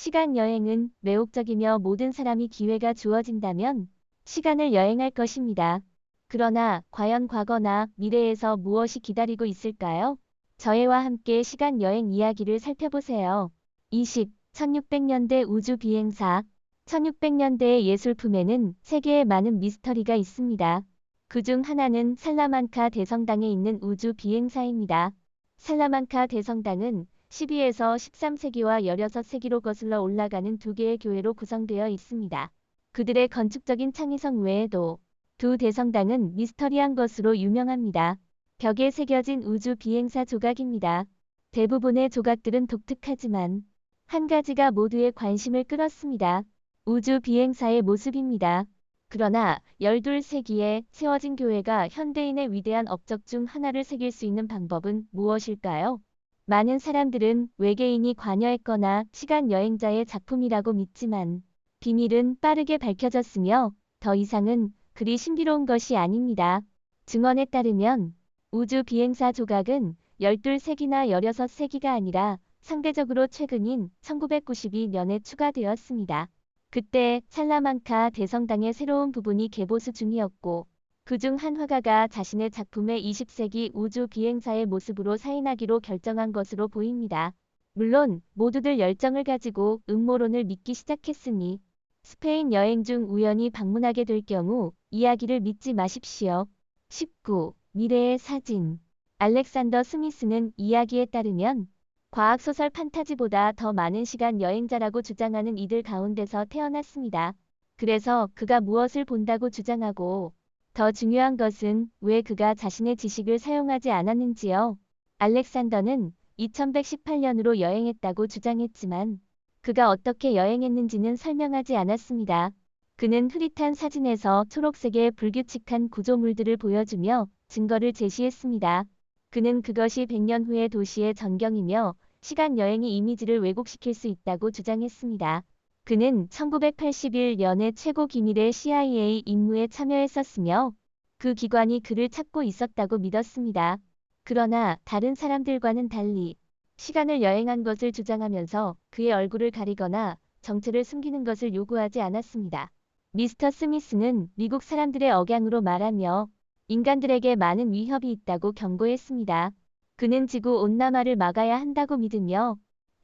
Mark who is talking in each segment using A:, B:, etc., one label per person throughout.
A: 시간 여행은 매혹적이며 모든 사람이 기회가 주어진다면 시간을 여행할 것입니다. 그러나 과연 과거나 미래에서 무엇이 기다리고 있을까요? 저희와 함께 시간 여행 이야기를 살펴보세요. 20. 1600년대 우주 비행사. 1600년대의 예술품에는 세계에 많은 미스터리가 있습니다. 그중 하나는 살라만카 대성당에 있는 우주 비행사입니다. 살라만카 대성당은 12에서 13세기와 16세기로 거슬러 올라가는 두 개의 교회로 구성되어 있습니다. 그들의 건축적인 창의성 외에도 두 대성당은 미스터리한 것으로 유명합니다. 벽에 새겨진 우주 비행사 조각입니다. 대부분의 조각들은 독특하지만 한 가지가 모두의 관심을 끌었습니다. 우주 비행사의 모습입니다. 그러나 12세기에 세워진 교회가 현대인의 위대한 업적 중 하나를 새길 수 있는 방법은 무엇일까요? 많은 사람들은 외계인이 관여했거나 시간 여행자의 작품이라고 믿지만 비밀은 빠르게 밝혀졌으며 더 이상은 그리 신비로운 것이 아닙니다. 증언에 따르면 우주 비행사 조각은 12세기나 16세기가 아니라 상대적으로 최근인 1992년에 추가되었습니다. 그때 살라만카 대성당의 새로운 부분이 개보수 중이었고 그중 한 화가가 자신의 작품에 20세기 우주 비행사의 모습으로 사인하기로 결정한 것으로 보입니다. 물론 모두들 열정을 가지고 음모론을 믿기 시작했으니 스페인 여행 중 우연히 방문하게 될 경우 이야기를 믿지 마십시오. 19. 미래의 사진. 알렉산더 스미스는 이야기에 따르면 과학소설 판타지보다 더 많은 시간 여행자라고 주장하는 이들 가운데서 태어났습니다. 그래서 그가 무엇을 본다고 주장하고 더 중요한 것은 왜 그가 자신의 지식을 사용하지 않았는지요. 알렉산더는 2118년으로 여행했다고 주장했지만 그가 어떻게 여행했는지는 설명하지 않았습니다. 그는 흐릿한 사진에서 초록색의 불규칙한 구조물들을 보여주며 증거를 제시했습니다. 그는 그것이 100년 후의 도시의 전경이며 시간 여행의 이미지를 왜곡시킬 수 있다고 주장했습니다. 그는 1981년에 최고 기밀의 CIA 임무에 참여했었으며 그 기관이 그를 찾고 있었다고 믿었습니다. 그러나 다른 사람들과는 달리 시간을 여행한 것을 주장하면서 그의 얼굴을 가리거나 정체를 숨기는 것을 요구하지 않았습니다. 미스터 스미스는 미국 사람들의 억양으로 말하며 인간들에게 많은 위협이 있다고 경고했습니다. 그는 지구온난화를 막아야 한다고 믿으며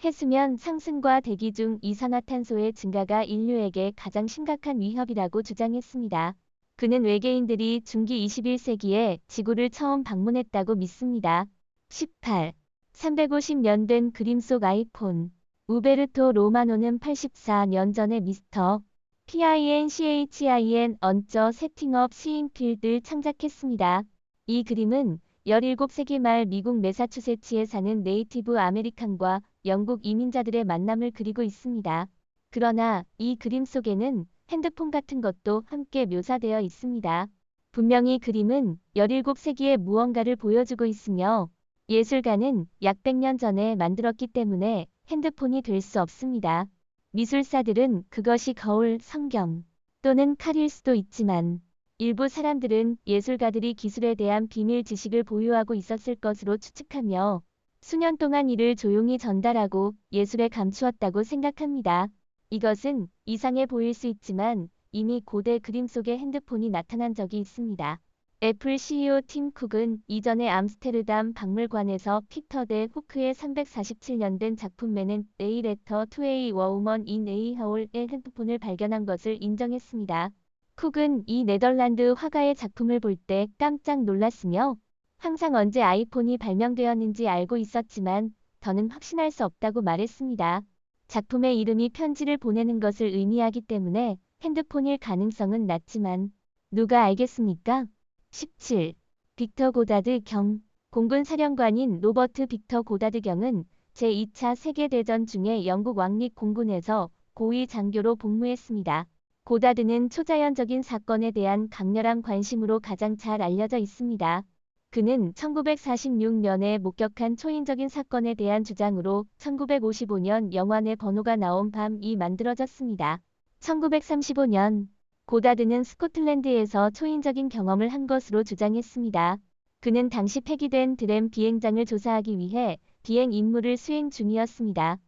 A: 해수면 상승과 대기 중 이산화탄소의 증가가 인류에게 가장 심각한 위협이라고 주장했습니다. 그는 외계인들이 중기 21세기에 지구를 처음 방문했다고 믿습니다. 18. 350년 된 그림 속 아이폰. 우베르토 로마노는 84년 전에 미스터 PINCHIN 언저 세팅업 시인필드를 창작했습니다. 이 그림은 17세기 말 미국 매사추세츠에 사는 네이티브 아메리칸과 영국 이민자들의 만남을 그리고 있습니다. 그러나 이 그림 속에는 핸드폰 같은 것도 함께 묘사되어 있습니다. 분명히 그림은 17세기의 무언가를 보여주고 있으며 예술가는 약 100년 전에 만들었기 때문에 핸드폰이 될 수 없습니다. 미술사들은 그것이 거울, 성경 또는 칼일 수도 있지만 일부 사람들은 예술가들이 기술에 대한 비밀 지식을 보유하고 있었을 것으로 추측하며 수년 동안 이를 조용히 전달하고 예술에 감추었다고 생각합니다. 이것은 이상해 보일 수 있지만 이미 고대 그림 속에 핸드폰이 나타난 적이 있습니다. 애플 CEO 팀 쿡은 이전에 암스테르담 박물관에서 피터 데 후크의 347년 된 작품 맨 A Letter to a Woman in a Hall의 핸드폰을 발견한 것을 인정했습니다. 쿡은 이 네덜란드 화가의 작품을 볼 때 깜짝 놀랐으며 항상 언제 아이폰이 발명되었는지 알고 있었지만 더는 확신할 수 없다고 말했습니다. 작품의 이름이 편지를 보내는 것을 의미하기 때문에 핸드폰일 가능성은 낮지만 누가 알겠습니까? 17. 빅터 고다드 경. 공군 사령관인 로버트 빅터 고다드 경은 제2차 세계대전 중에 영국 왕립 공군에서 고위 장교로 복무했습니다. 고다드는 초자연적인 사건에 대한 강렬한 관심으로 가장 잘 알려져 있습니다. 그는 1946년에 목격한 초인적인 사건에 대한 주장으로 1955년 영화 내 번호가 나온 밤이 만들어졌습니다. 1935년 고다드는 스코틀랜드에서 초인적인 경험을 한 것으로 주장했습니다. 그는 당시 폐기된 드램 비행장을 조사하기 위해 비행 임무를 수행 중이었습니다.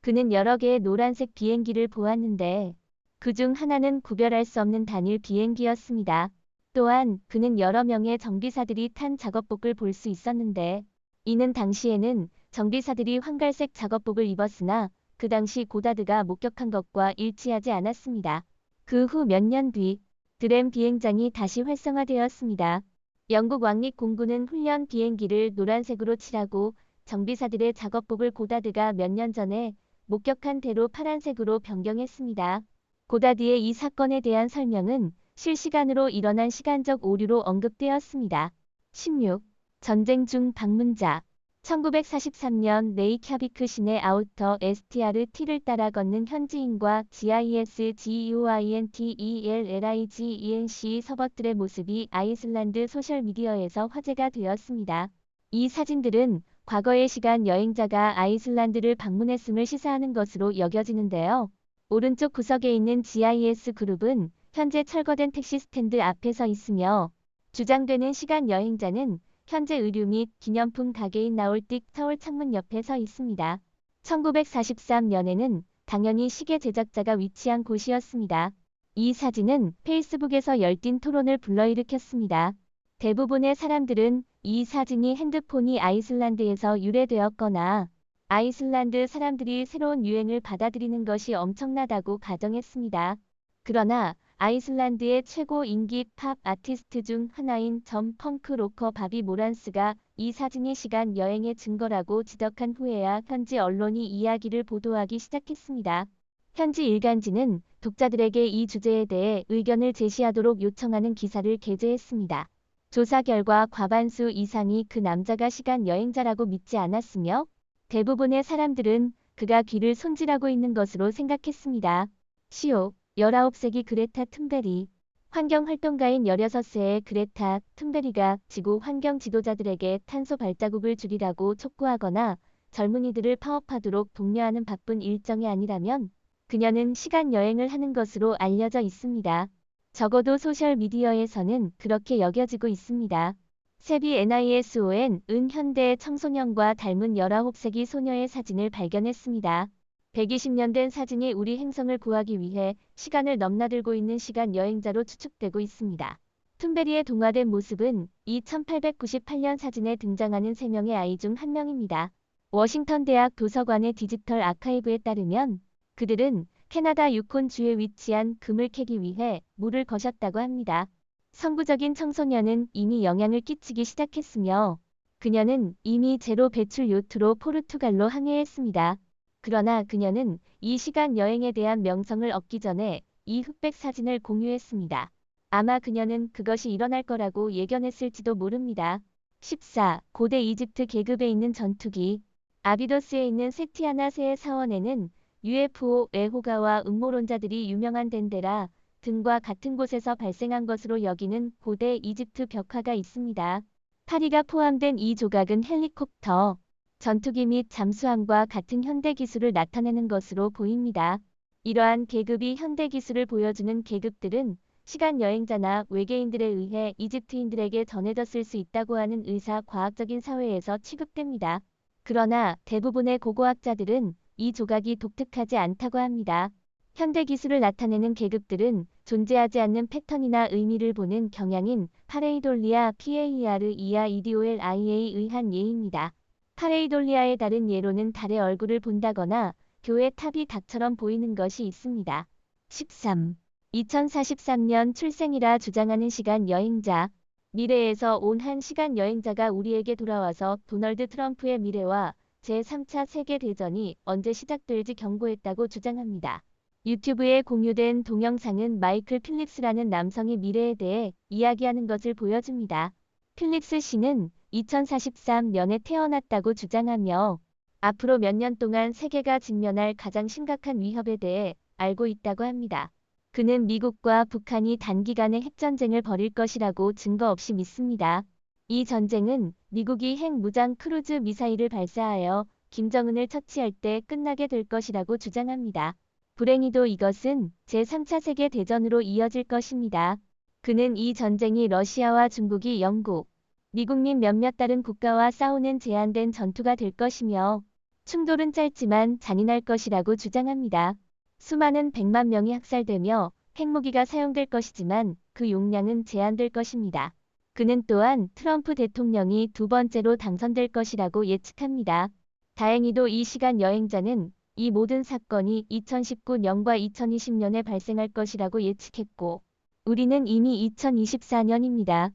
A: 그는 여러 개의 노란색 비행기를 보았는데 그중 하나는 구별할 수 없는 단일 비행기였습니다. 또한 그는 여러 명의 정비사들이 탄 작업복을 볼 수 있었는데 이는 당시에는 정비사들이 황갈색 작업복을 입었으나 그 당시 고다드가 목격한 것과 일치하지 않았습니다. 그 후 몇 년 뒤 드렘 비행장이 다시 활성화되었습니다. 영국 왕립 공군은 훈련 비행기를 노란색으로 칠하고 정비사들의 작업복을 고다드가 몇 년 전에 목격한 대로 파란색으로 변경했습니다. 고다드의 이 사건에 대한 설명은 실시간으로 일어난 시간적 오류로 언급되었습니다. 16. 전쟁 중 방문자 1943년 레이캬비크 시내 아우터 STRT를 따라 걷는 현지인과 GIS GUINTELLIGENC 서버들의 모습이 아이슬란드 소셜미디어에서 화제가 되었습니다. 이 사진들은 과거의 시간 여행자가 아이슬란드를 방문했음을 시사하는 것으로 여겨지는데요. 오른쪽 구석에 있는 GIS 그룹은 현재 철거된 택시 스탠드 앞에 서 있으며 주장되는 시간 여행자는 현재 의류 및 기념품 가게인 나올띡 서울 창문 옆에 서 있습니다. 1943년에는 당연히 시계 제작자가 위치한 곳이었습니다. 이 사진은 페이스북에서 열띤 토론을 불러일으켰습니다. 대부분의 사람들은 이 사진이 핸드폰이 아이슬란드에서 유래되었거나 아이슬란드 사람들이 새로운 유행을 받아들이는 것이 엄청나다고 가정했습니다. 그러나 아이슬란드의 최고 인기 팝 아티스트 중 하나인 전 펑크 로커 바비 모란스가 이 사진이 시간 여행의 증거라고 지적한 후에야 현지 언론이 이야기를 보도하기 시작했습니다. 현지 일간지는 독자들에게 이 주제에 대해 의견을 제시하도록 요청하는 기사를 게재했습니다. 조사 결과 과반수 이상이 그 남자가 시간 여행자라고 믿지 않았으며 대부분의 사람들은 그가 귀를 손질하고 있는 것으로 생각했습니다. 시오 19세기 그레타 툰베리 환경활동가인 16세의 그레타 툰베리가 지구 환경 지도자들에게 탄소 발자국을 줄이라고 촉구하거나 젊은이들을 파업하도록 독려하는 바쁜 일정이 아니라면 그녀는 시간 여행을 하는 것으로 알려져 있습니다. 적어도 소셜미디어에서는 그렇게 여겨지고 있습니다. 세비 NISON 은 현대의 청소년과 닮은 19세기 소녀의 사진을 발견했습니다. 120년 된 사진이 우리 행성을 구하기 위해 시간을 넘나들고 있는 시간 여행자로 추측되고 있습니다. 툰베리의 동화된 모습은 이 1898년 사진에 등장하는 3명의 아이 중 한 명입니다. 워싱턴 대학 도서관의 디지털 아카이브에 따르면 그들은 캐나다 유콘주에 위치한 금을 캐기 위해 물을 거셨다고 합니다. 선구적인 청소년은 이미 영향을 끼치기 시작했으며 그녀는 이미 제로 배출 요트로 포르투갈로 항해했습니다. 그러나 그녀는 이 시간 여행에 대한 명성을 얻기 전에 이 흑백 사진을 공유했습니다. 아마 그녀는 그것이 일어날 거라고 예견했을지도 모릅니다. 14. 고대 이집트 계급에 있는 전투기 아비도스에 있는 세티아나 세의 사원에는 UFO, 에호가와 음모론자들이 유명한 덴데라 등과 같은 곳에서 발생한 것으로 여기는 고대 이집트 벽화가 있습니다. 파리가 포함된 이 조각은 헬리콥터, 전투기 및 잠수함과 같은 현대 기술을 나타내는 것으로 보입니다. 이러한 계급이 현대 기술을 보여주는 계급들은 시간 여행자나 외계인들에 의해 이집트인들에게 전해졌을 수 있다고 하는 의사 과학적인 사회에서 취급됩니다. 그러나 대부분의 고고학자들은 이 조각이 독특하지 않다고 합니다. 현대 기술을 나타내는 계급들은 존재하지 않는 패턴이나 의미를 보는 경향인 파레이돌리아 PAEREA EDOLIA에 의한 예입니다. 파레이돌리아의 다른 예로는 달의 얼굴을 본다거나 교회 탑이 닭처럼 보이는 것이 있습니다. 13. 2043년 출생이라 주장하는 시간 여행자 미래에서 온 한 시간 여행자가 우리에게 돌아와서 도널드 트럼프의 미래와 제3차 세계대전이 언제 시작될지 경고했다고 주장합니다. 유튜브에 공유된 동영상은 마이클 필립스라는 남성이 미래에 대해 이야기하는 것을 보여줍니다. 필립스 씨는 2043년에 태어났다고 주장하며 앞으로 몇 년 동안 세계가 직면할 가장 심각한 위협에 대해 알고 있다고 합니다. 그는 미국과 북한이 단기간에 핵전쟁을 벌일 것이라고 증거 없이 믿습니다. 이 전쟁은 미국이 핵무장 크루즈 미사일을 발사하여 김정은을 처치할 때 끝나게 될 것이라고 주장합니다. 불행히도 이것은 제3차 세계대전으로 이어질 것입니다. 그는 이 전쟁이 러시아와 중국이 영국, 미국 및 몇몇 다른 국가와 싸우는 제한된 전투가 될 것이며 충돌은 짧지만 잔인할 것이라고 주장합니다. 수많은 100만 명이 학살되며 핵무기가 사용될 것이지만 그 용량은 제한될 것입니다. 그는 또한 트럼프 대통령이 두 번째로 당선될 것이라고 예측합니다. 다행히도 이 시간 여행자는 이 모든 사건이 2019년과 2020년에 발생할 것이라고 예측했고, 우리는 이미 2024년입니다.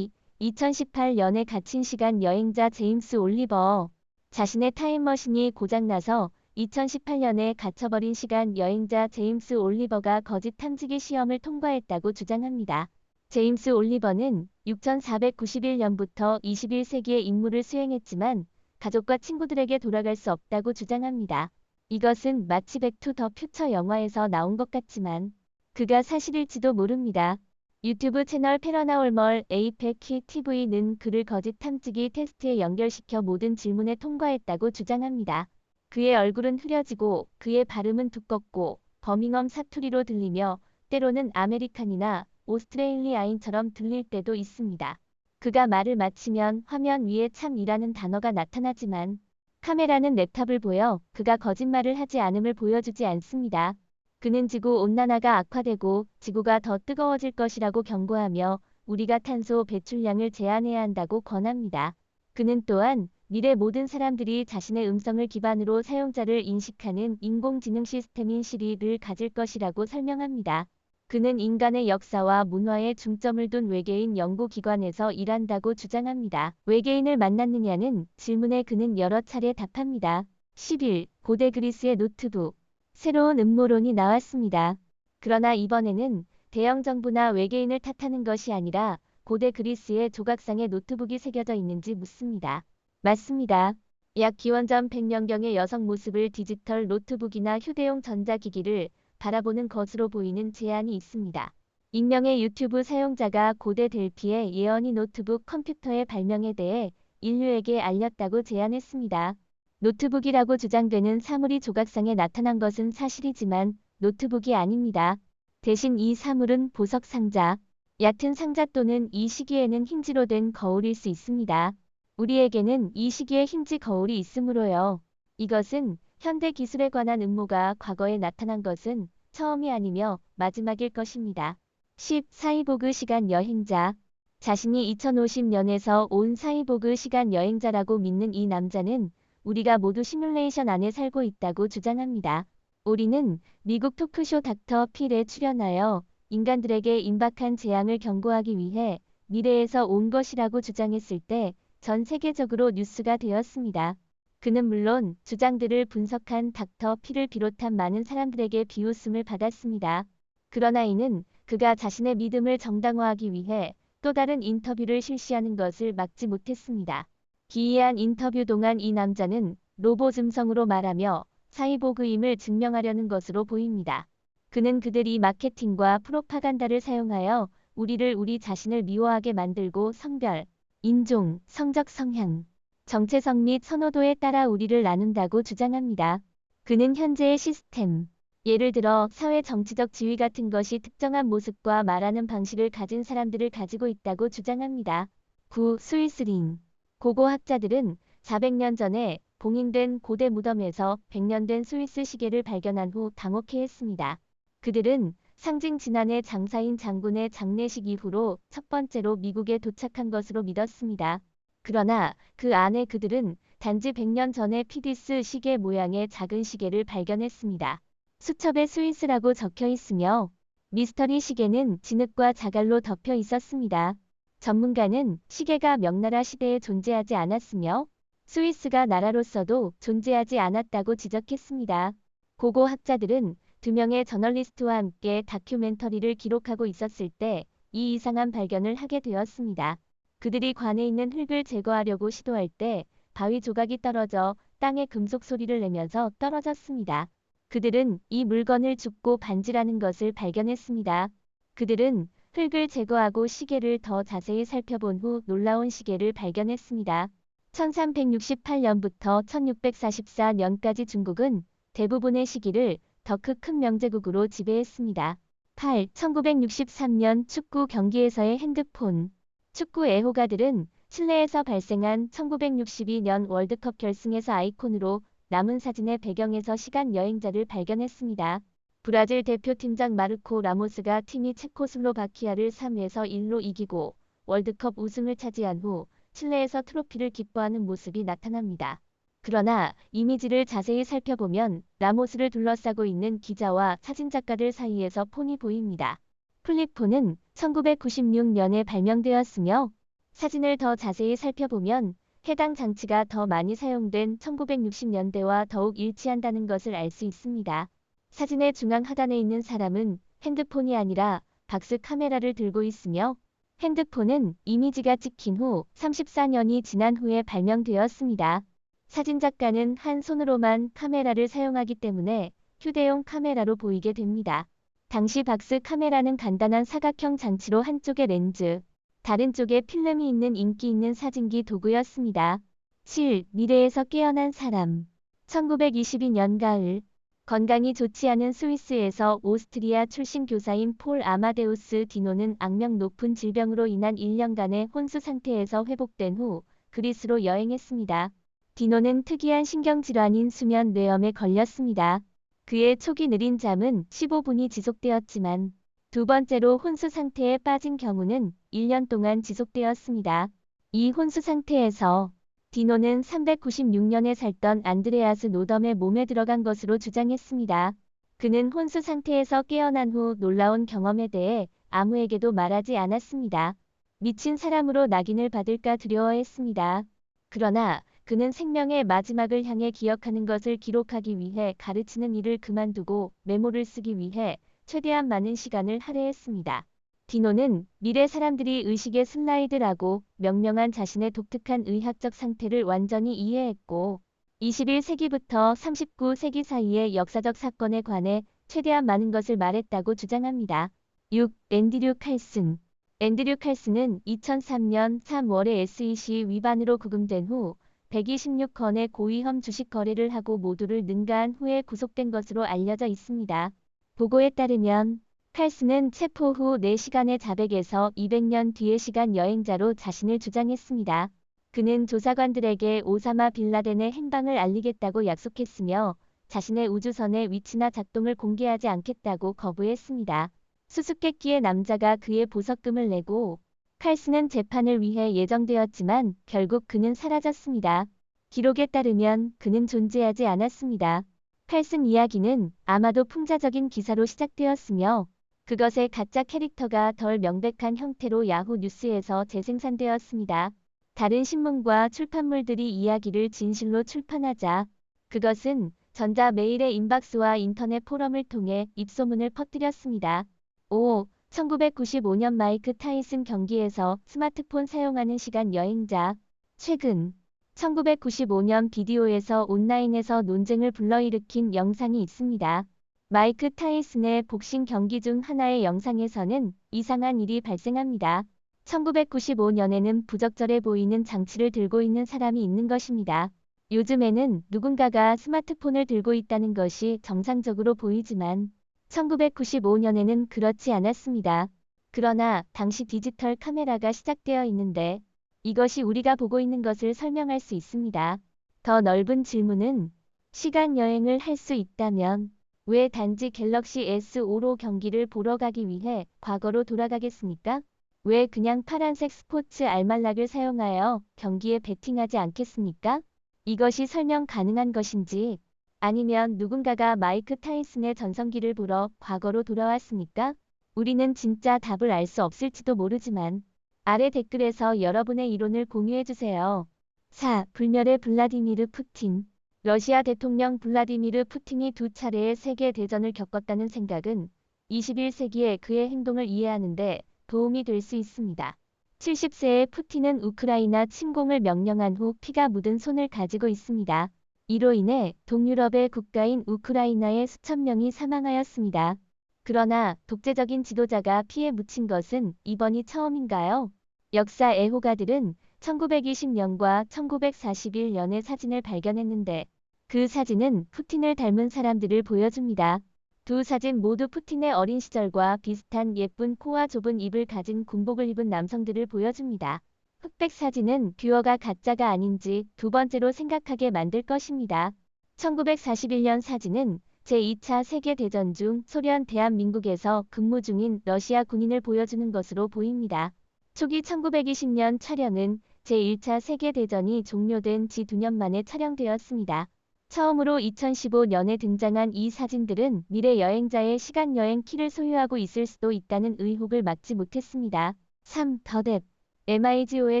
A: 2018년에 갇힌 시간 여행자 제임스 올리버. 자신의 타임머신이 고장나서 2018년에 갇혀버린 시간 여행자 제임스 올리버가 거짓 탐지기 시험을 통과했다고 주장합니다. 제임스 올리버는 6491년부터 21세기의 임무를 수행했지만 가족과 친구들에게 돌아갈 수 없다고 주장합니다. 이것은 마치 백투 더 퓨처 영화에서 나온 것 같지만 그가 사실일지도 모릅니다. 유튜브 채널 패러나올멀 에이펙키 TV는 그를 거짓 탐지기 테스트에 연결시켜 모든 질문에 통과했다고 주장합니다. 그의 얼굴은 흐려지고 그의 발음은 두껍고 버밍엄 사투리로 들리며 때로는 아메리칸이나 오스트레일리아인처럼 들릴 때도 있습니다. 그가 말을 마치면 화면 위에 참이라는 단어가 나타나지만 카메라는 랩탑을 보여 그가 거짓말을 하지 않음을 보여주지 않습니다. 그는 지구 온난화가 악화되고 지구가 더 뜨거워질 것이라고 경고하며 우리가 탄소 배출량을 제한해야 한다고 권합니다. 그는 또한 미래 모든 사람들이 자신의 음성을 기반으로 사용자를 인식하는 인공지능 시스템인 시리를 가질 것이라고 설명합니다. 그는 인간의 역사와 문화에 중점을 둔 외계인 연구기관에서 일한다고 주장합니다. 외계인을 만났느냐는 질문에 그는 여러 차례 답합니다. 10일, 고대 그리스의 노트북. 새로운 음모론이 나왔습니다. 그러나 이번에는 대영 정부나 외계인을 탓하는 것이 아니라 고대 그리스의 조각상에 노트북이 새겨져 있는지 묻습니다. 맞습니다. 약 기원전 100년경의 여성 모습을 디지털 노트북이나 휴대용 전자기기를 바라보는 것으로 보이는 제안이 있습니다. 익명의 유튜브 사용자가 고대 델피의 예언이 노트북 컴퓨터의 발명에 대해 인류에게 알렸다고 제안했습니다. 노트북이라고 주장되는 사물이 조각상에 나타난 것은 사실이지만 노트북이 아닙니다. 대신 이 사물은 보석 상자, 얕은 상자 또는 이 시기에는 힌지로 된 거울일 수 있습니다. 우리에게는 이 시기에 힌지 거울이 있으므로요. 이것은 현대 기술에 관한 음모가 과거에 나타난 것은 처음이 아니며 마지막일 것입니다. 10. 사이보그 시간 여행자. 자신이 2050년에서 온 사이보그 시간 여행자라고 믿는 이 남자는 우리가 모두 시뮬레이션 안에 살고 있다고 주장합니다. 오리는 미국 토크쇼 닥터 필에 출연하여 인간들에게 임박한 재앙을 경고하기 위해 미래에서 온 것이라고 주장했을 때 전 세계적으로 뉴스가 되었습니다. 그는 물론 주장들을 분석한 닥터 필을 비롯한 많은 사람들에게 비웃음을 받았습니다. 그러나 이는 그가 자신의 믿음을 정당화하기 위해 또 다른 인터뷰를 실시하는 것을 막지 못했습니다. 기이한 인터뷰 동안 이 남자는 로봇 음성으로 말하며 사이보그임을 증명하려는 것으로 보입니다. 그는 그들이 마케팅과 프로파간다를 사용하여 우리를 우리 자신을 미워하게 만들고 성별, 인종, 성적 성향, 정체성 및 선호도에 따라 우리를 나눈다고 주장합니다. 그는 현재의 시스템, 예를 들어 사회 정치적 지위 같은 것이 특정한 모습과 말하는 방식을 가진 사람들을 가지고 있다고 주장합니다. 9. 스위스링. 고고학자들은 400년 전에 봉인된 고대 무덤에서 100년 된 스위스 시계를 발견한 후 당혹해했습니다. 그들은 상징 지난해 장사인 장군의 장례식 이후로 첫 번째로 미국에 도착한 것으로 믿었습니다. 그러나 그 안에 그들은 단지 100년 전에 피디스 시계 모양의 작은 시계를 발견했습니다. 수첩에 스위스라고 적혀 있으며 미스터리 시계는 진흙과 자갈로 덮여 있었습니다. 전문가는 시계가 명나라 시대에 존재하지 않았으며 스위스가 나라로서도 존재하지 않았다고 지적했습니다. 고고 학자들은 2명의 저널리스트와 함께 다큐멘터리를 기록하고 있었을 때 이 이상한 발견을 하게 되었습니다. 그들이 관에 있는 흙을 제거하려고 시도할 때 바위 조각이 떨어져 땅에 금속 소리를 내면서 떨어졌습니다. 그들은 이 물건을 줍고 반지라는 것을 발견했습니다. 그들은 흙을 제거하고 시계를 더 자세히 살펴본 후 놀라운 시계를 발견했습니다. 1368년부터 1644년까지 중국은 대부분의 시기를 더 큰 명제국으로 지배했습니다. 8. 1963년 축구 경기에서의 핸드폰. 축구 애호가들은 실내에서 발생한 1962년 월드컵 결승에서 아이콘으로 남은 사진의 배경에서 시간 여행자를 발견했습니다. 브라질 대표팀장 마르코 라모스가 팀이 체코슬로바키아를 3에서 1로 이기고 월드컵 우승을 차지한 후 칠레에서 트로피를 기뻐하는 모습이 나타납니다. 그러나 이미지를 자세히 살펴보면 라모스를 둘러싸고 있는 기자와 사진작가들 사이에서 폰이 보입니다. 플립폰은 1996년에 발명되었으며 사진을 더 자세히 살펴보면 해당 장치가 더 많이 사용된 1960년대와 더욱 일치한다는 것을 알 수 있습니다. 사진의 중앙 하단에 있는 사람은 핸드폰이 아니라 박스 카메라를 들고 있으며 핸드폰은 이미지가 찍힌 후 34년이 지난 후에 발명되었습니다. 사진작가는 한 손으로만 카메라를 사용하기 때문에 휴대용 카메라로 보이게 됩니다. 당시 박스 카메라는 간단한 사각형 장치로 한쪽에 렌즈, 다른 쪽에 필름이 있는 인기 있는 사진기 도구였습니다. 7. 미래에서 깨어난 사람. 1922년 가을, 건강이 좋지 않은 스위스에서 오스트리아 출신 교사인 폴 아마데우스 디노는 악명 높은 질병으로 인한 1년간의 혼수 상태에서 회복된 후 그리스로 여행했습니다. 디노는 특이한 신경질환인 수면 뇌염에 걸렸습니다. 그의 초기 느린 잠은 15분이 지속되었지만 두 번째로 혼수 상태에 빠진 경우는 1년 동안 지속되었습니다. 이 혼수 상태에서 디노는 396년에 살던 안드레아스 노덤의 몸에 들어간 것으로 주장했습니다. 그는 혼수 상태에서 깨어난 후 놀라운 경험에 대해 아무에게도 말하지 않았습니다. 미친 사람으로 낙인을 받을까 두려워했습니다. 그러나 그는 생명의 마지막을 향해 기억하는 것을 기록하기 위해 가르치는 일을 그만두고 메모를 쓰기 위해 최대한 많은 시간을 할애했습니다. 디노는 미래 사람들이 의식의 슬라이드라고 명명한 자신의 독특한 의학적 상태를 완전히 이해했고 21세기부터 39세기 사이의 역사적 사건에 관해 최대한 많은 것을 말했다고 주장합니다. 6. 앤드류 칼슨. 앤드류 칼슨은 2003년 3월에 SEC 위반으로 구금된 후 126건의 고위험 주식 거래를 하고 모두를 능가한 후에 구속된 것으로 알려져 있습니다. 보고에 따르면 칼슨은 체포 후 4시간의 자백에서 200년 뒤의 시간 여행자로 자신을 주장했습니다. 그는 조사관들에게 오사마 빌라덴의 행방을 알리겠다고 약속했으며 자신의 우주선의 위치나 작동을 공개하지 않겠다고 거부했습니다. 수수께끼의 남자가 그의 보석금을 내고 칼슨은 재판을 위해 예정되었지만 결국 그는 사라졌습니다. 기록에 따르면 그는 존재하지 않았습니다. 칼슨 이야기는 아마도 풍자적인 기사로 시작되었으며 그것의 가짜 캐릭터가 덜 명백한 형태로 야후 뉴스에서 재생산되었습니다. 다른 신문과 출판물들이 이야기를 진실로 출판하자 그것은 전자 메일의 인박스와 인터넷 포럼을 통해 입소문을 퍼뜨렸습니다. 5. 1995년 마이크 타이슨 경기에서 스마트폰 사용하는 시간 여행자. 최근 1995년 비디오에서 온라인에서 논쟁을 불러일으킨 영상이 있습니다. 마이크 타이슨의 복싱 경기 중 하나의 영상에서는 이상한 일이 발생합니다. 1995년에는 부적절해 보이는 장치를 들고 있는 사람이 있는 것입니다. 요즘에는 누군가가 스마트폰을 들고 있다는 것이 정상적으로 보이지만 1995년에는 그렇지 않았습니다. 그러나 당시 디지털 카메라가 시작되어 있는데 이것이 우리가 보고 있는 것을 설명할 수 있습니다. 더 넓은 질문은 시간 여행을 할 수 있다면 왜 단지 갤럭시 S5로 경기를 보러 가기 위해 과거로 돌아가겠습니까? 왜 그냥 파란색 스포츠 알말락을 사용하여 경기에 베팅하지 않겠습니까? 이것이 설명 가능한 것인지 아니면 누군가가 마이크 타이슨의 전성기를 보러 과거로 돌아왔습니까? 우리는 진짜 답을 알 수 없을지도 모르지만 아래 댓글에서 여러분의 이론을 공유해주세요. 4. 불멸의 블라디미르 푸틴. 러시아 대통령 블라디미르 푸틴이 두 차례의 세계 대전을 겪었다는 생각은 21세기의 그의 행동을 이해하는 데 도움이 될 수 있습니다. 70세의 푸틴은 우크라이나 침공을 명령한 후 피가 묻은 손을 가지고 있습니다. 이로 인해 동유럽의 국가인 우크라이나의 수천 명이 사망하였습니다. 그러나 독재적인 지도자가 피에 묻힌 것은 이번이 처음인가요? 역사 애호가들은 1920년과 1941년의 사진을 발견했는데 그 사진은 푸틴을 닮은 사람들을 보여줍니다. 두 사진 모두 푸틴의 어린 시절과 비슷한 예쁜 코와 좁은 입을 가진 군복을 입은 남성들을 보여줍니다. 흑백 사진은 뷰어가 가짜가 아닌지 두 번째로 생각하게 만들 것입니다. 1941년 사진은 제2차 세계대전 중 소련 대한민국에서 근무 중인 러시아 군인을 보여주는 것으로 보입니다. 초기 1920년 촬영은 제1차 세계대전이 종료된 지 2년 만에 촬영되었습니다. 처음으로 2015년에 등장한 이 사진들은 미래 여행자의 시간여행 키를 소유하고 있을 수도 있다는 의혹을 막지 못했습니다. 3. 더뎁 MIGO의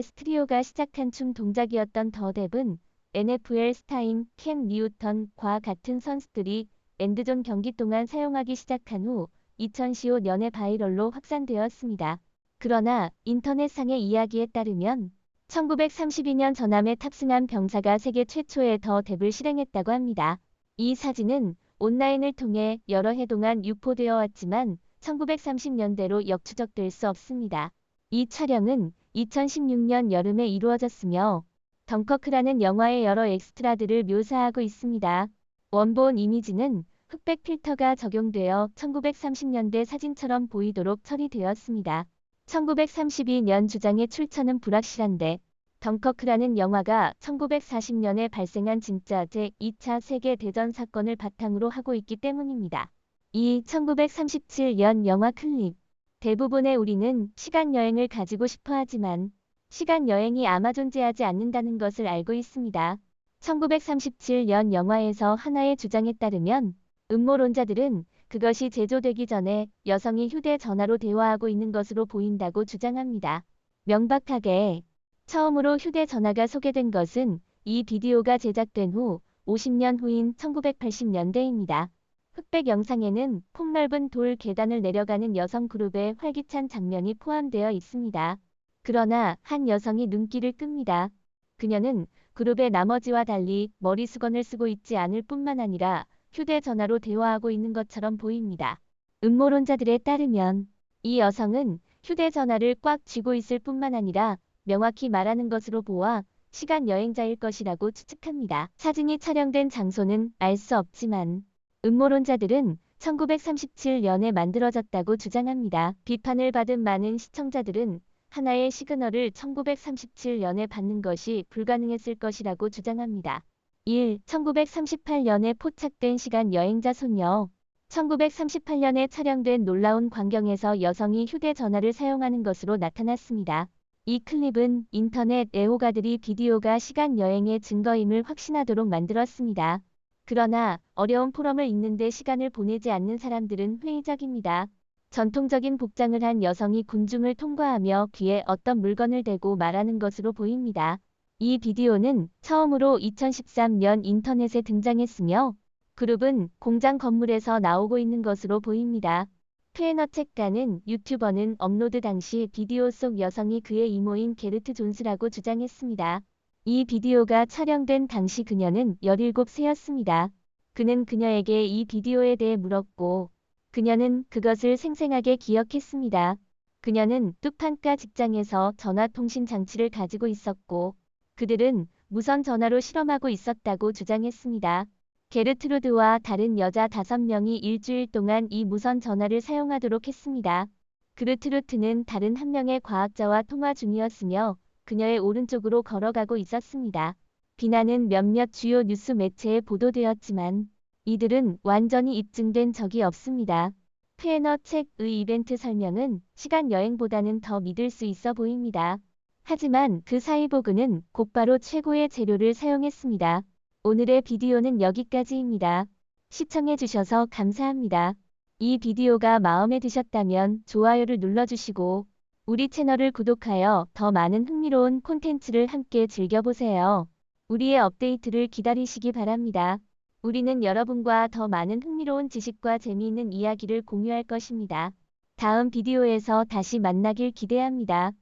A: 트리오가 시작한 춤 동작이었던 더뎁은 NFL 스타인 캠 뉴턴과 같은 선수들이 엔드존 경기 동안 사용하기 시작한 후 2015년에 바이럴로 확산되었습니다. 그러나 인터넷상의 이야기에 따르면 1932년 전함에 탑승한 병사가 세계 최초의 더뎁을 실행했다고 합니다. 이 사진은 온라인을 통해 여러 해 동안 유포되어 왔지만 1930년대로 역추적될 수 없습니다. 이 촬영은 2016년 여름에 이루어졌으며 덩커크라는 영화의 여러 엑스트라들을 묘사하고 있습니다. 원본 이미지는 흑백 필터가 적용되어 1930년대 사진처럼 보이도록 처리되었습니다. 1932년 주장의 출처는 불확실한데 덩커크라는 영화가 1940년에 발생한 진짜 제2차 세계대전 사건을 바탕으로 하고 있기 때문입니다. 이 1937년 영화 클립 대부분의 우리는 시간여행을 가지고 싶어 하지만 시간여행이 아마 존재하지 않는다는 것을 알고 있습니다. 1937년 영화에서 하나의 주장에 따르면 음모론자들은 그것이 제조되기 전에 여성이 휴대전화로 대화하고 있는 것으로 보인다고 주장합니다. 명백하게 처음으로 휴대전화가 소개된 것은 이 비디오가 제작된 후 50년 후인 1980년대입니다. 흑백 영상에는 폭넓은 돌 계단을 내려가는 여성 그룹의 활기찬 장면이 포함되어 있습니다. 그러나 한 여성이 눈길을 끕니다. 그녀는 그룹의 나머지와 달리 머리수건을 쓰고 있지 않을 뿐만 아니라 휴대전화로 대화하고 있는 것처럼 보입니다. 음모론자들에 따르면 이 여성은 휴대전화를 꽉 쥐고 있을 뿐만 아니라 명확히 말하는 것으로 보아 시간여행자일 것이라고 추측합니다. 사진이 촬영된 장소는 알 수 없지만 음모론자들은 1937년에 만들어졌다고 주장합니다. 비판을 받은 많은 시청자들은 하나의 시그널을 1937년에 받는 것이 불가능했을 것이라고 주장합니다. 1. 1938년에 포착된 시간 여행자 소녀 1938년에 촬영된 놀라운 광경에서 여성이 휴대전화를 사용하는 것으로 나타났습니다. 이 클립은 인터넷 애호가들이 비디오가 시간 여행의 증거임을 확신하도록 만들었습니다. 그러나 어려운 포럼을 읽는데 시간을 보내지 않는 사람들은 회의적입니다. 전통적인 복장을 한 여성이 군중을 통과하며 귀에 어떤 물건을 대고 말하는 것으로 보입니다. 이 비디오는 처음으로 2013년 인터넷에 등장했으며 그룹은 공장 건물에서 나오고 있는 것으로 보입니다. 페너책가는 유튜버는 업로드 당시 비디오 속 여성이 그의 이모인 게르트 존스라고 주장했습니다. 이 비디오가 촬영된 당시 그녀는 17세였습니다. 그는 그녀에게 이 비디오에 대해 물었고 그녀는 그것을 생생하게 기억했습니다. 그녀는 뚜판가 직장에서 전화통신 장치를 가지고 있었고 그들은 무선 전화로 실험하고 있었다고 주장했습니다. 게르트루드와 다른 여자 5명이 일주일 동안 이 무선 전화를 사용하도록 했습니다. 그르트루트는 다른 한 명의 과학자와 통화 중이었으며 그녀의 오른쪽으로 걸어가고 있었습니다. 비난은 몇몇 주요 뉴스 매체에 보도되었지만 이들은 완전히 입증된 적이 없습니다. 페너 책의 이벤트 설명은 시간 여행보다는 더 믿을 수 있어 보입니다. 하지만 그 사이보그는 곧바로 최고의 재료를 사용했습니다. 오늘의 비디오는 여기까지입니다. 시청해주셔서 감사합니다. 이 비디오가 마음에 드셨다면 좋아요를 눌러주시고 우리 채널을 구독하여 더 많은 흥미로운 콘텐츠를 함께 즐겨보세요. 우리의 업데이트를 기다리시기 바랍니다. 우리는 여러분과 더 많은 흥미로운 지식과 재미있는 이야기를 공유할 것입니다. 다음 비디오에서 다시 만나길 기대합니다.